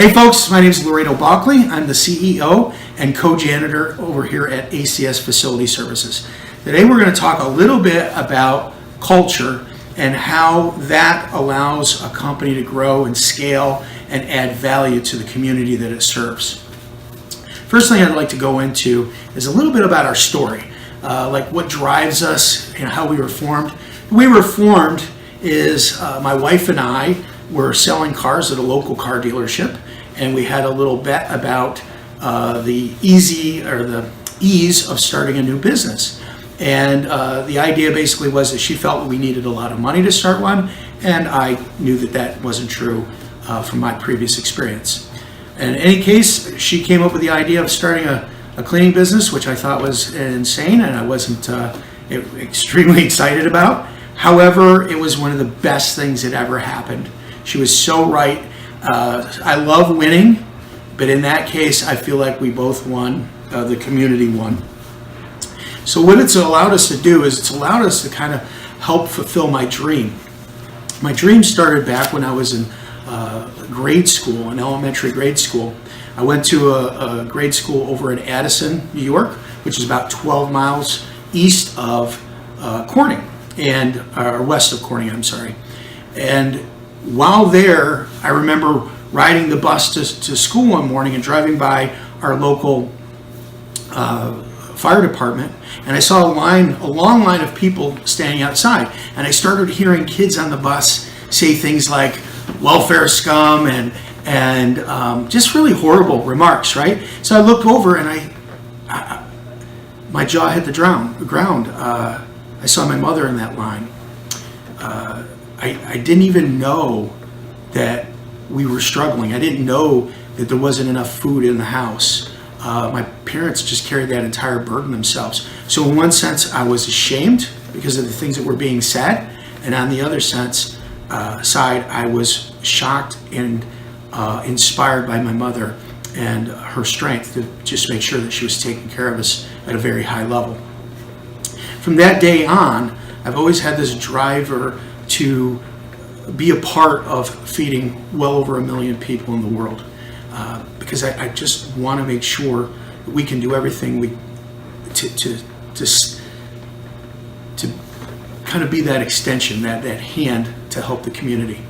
Hey folks, my name is Larado Bulkley. I'm the CEO and co-janitor over here at ACS Facility Services. Today we're going to talk a little bit about culture and how that allows a company to grow and scale and add value to the community that it serves. First thing I'd like to go into is a little bit about our story, like what drives us and how we were formed. The way we were formed is my wife and I were selling cars at a local car dealership, and we had a little bet about the ease of starting a new business. And the idea basically was that she felt we needed a lot of money to start one, and I knew that that wasn't true from my previous experience. And in any case, she came up with the idea of starting a cleaning business, which I thought was insane, and I wasn't extremely excited about. However, it was one of the best things that ever happened. She was so right. I love winning, but in that case, I feel like we both won. The community won. So what it's allowed us to do is it's allowed us to kind of help fulfill my dream. My dream started back when I was in grade school, an elementary grade school. I went to a grade school over in Addison, New York, which is about 12 miles east of Corning, or west of Corning, I'm sorry. And while there, I remember riding the bus to school one morning and driving by our local fire department, and I saw a long line of people standing outside, and I started hearing kids on the bus say things like welfare scum and just really horrible remarks, right? So I looked over and my jaw hit the ground. I saw my mother in that line. I didn't even know that we were struggling. I didn't know that there wasn't enough food in the house. My parents just carried that entire burden themselves. So in one sense, I was ashamed because of the things that were being said, and on the other side, I was shocked and inspired by my mother and her strength to just make sure that she was taking care of us at a very high level. From that day on, I've always had this driver to be a part of feeding well over 1 million people in the world, because I just want to make sure that we can do everything to kind of be that extension, that hand to help the community.